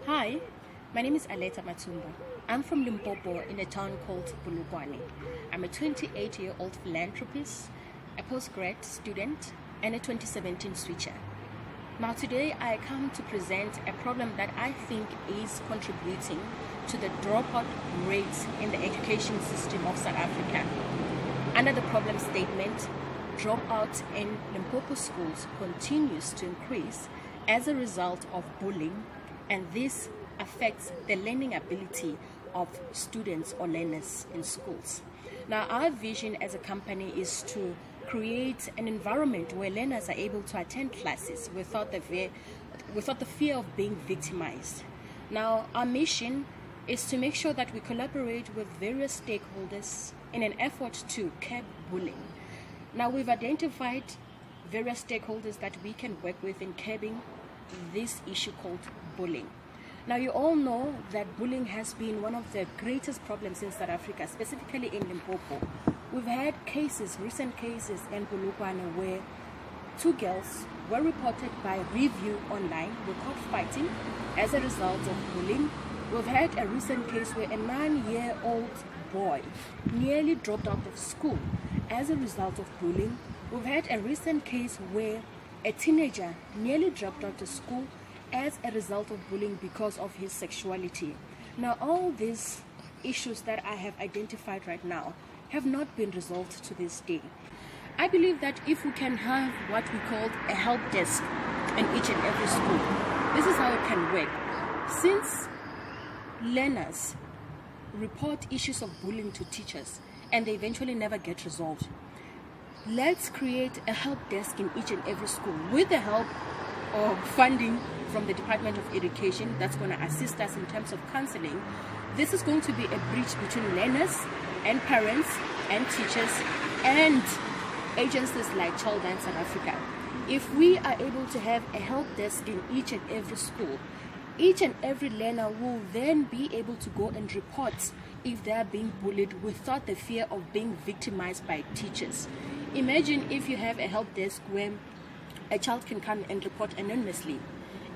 Hi, my name is Alleta Mathumba. I'm from Limpopo in a town called Bulugwane. I'm a 28-year-old philanthropist, a postgrad student, and a 2017 switcher. Now today I come to present a problem that I think is contributing to the dropout rates in the education system of South Africa. Under the problem statement, dropout in Limpopo schools continues to increase as a result of bullying, and this affects the learning ability of students or learners in schools. Now, our vision as a company is to create an environment where learners are able to attend classes without the fear of being victimized. Now, our mission is to make sure that we collaborate with various stakeholders in an effort to curb bullying. Now, we've identified various stakeholders that we can work with in curbing this issue called bullying. Now, you all know that bullying has been one of the greatest problems in South Africa, specifically in Limpopo. We've had recent cases in Bulugwane, where two girls were reported by review online, were caught fighting as a result of bullying. We've had a recent case where a 9-year-old boy nearly dropped out of school as a result of bullying. We've had a recent case where a teenager nearly dropped out of school as a result of bullying because of his sexuality. Now, all these issues that I have identified right now have not been resolved to this day. I believe that if we can have what we call a help desk in each and every school, this is how it can work. Since learners report issues of bullying to teachers and they eventually never get resolved, let's create a help desk in each and every school with the help of funding from the Department of Education that's going to assist us in terms of counseling. This is going to be a bridge between learners and parents and teachers and agencies like Child Line South Africa. If we are able to have a help desk in each and every school, each and every learner will then be able to go and report if they are being bullied without the fear of being victimized by teachers. Imagine if you have a help desk where a child can come and report anonymously.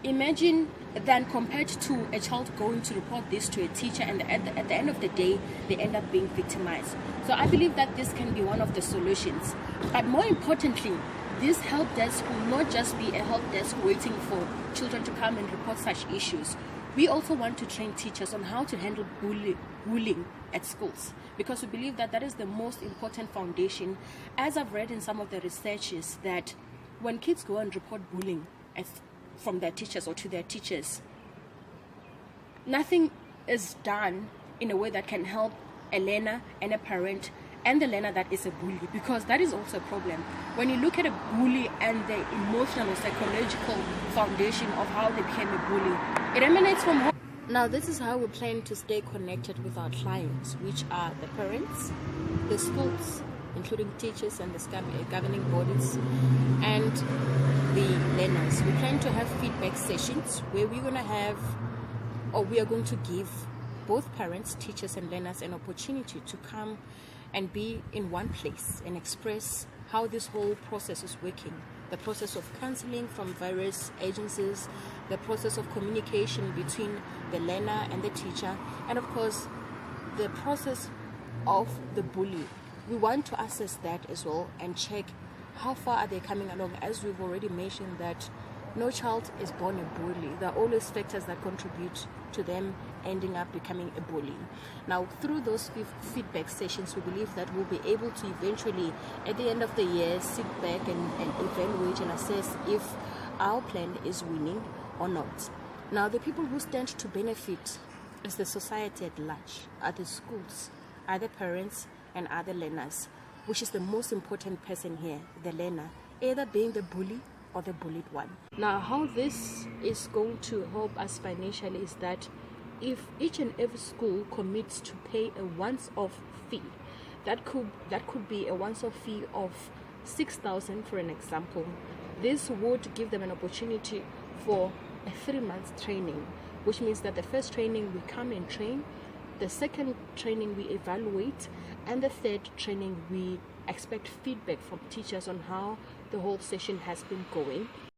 Imagine then compared to a child going to report this to a teacher and at the end of the day they end up being victimized. So I believe that this can be one of the solutions. But more importantly, this help desk will not just be a help desk waiting for children to come and report such issues. We also want to train teachers on how to handle bullying at schools, because we believe that that is the most important foundation. As I've read in some of the researches, that when kids go and report bullying from their teachers or to their teachers, nothing is done in a way that can help a learner and a parent and the learner that is a bully, because that is also a problem. When you look at a bully and the emotional or psychological foundation of how they became a bully, it emanates from home. Now, this is how we plan to stay connected with our clients, which are the parents, the schools, including teachers and the governing bodies, and the learners. We plan to have feedback sessions where we are going to give both parents, teachers, and learners an opportunity to come and be in one place and express how this whole process is working. The process of counseling from various agencies, the process of communication between the learner and the teacher, and of course, the process of the bully. We want to assess that as well and check how far are they coming along. As we've already mentioned, that no child is born a bully. There are always factors that contribute to them ending up becoming a bully. Now, through those feedback sessions, we believe that we'll be able to eventually, at the end of the year, sit back and evaluate and assess if our plan is winning or not. Now, the people who stand to benefit is the society at large, are the schools, are the parents, and other learners, which is the most important person here, the learner, either being the bully or the bullied one. Now, how this is going to help us financially is that if each and every school commits to pay a once-off fee, that could be a once-off fee of 6,000 for an example. This would give them an opportunity for a 3-month training, which means that the first training we come and train, the second training we evaluate, and the third training we expect feedback from teachers on how the whole session has been going.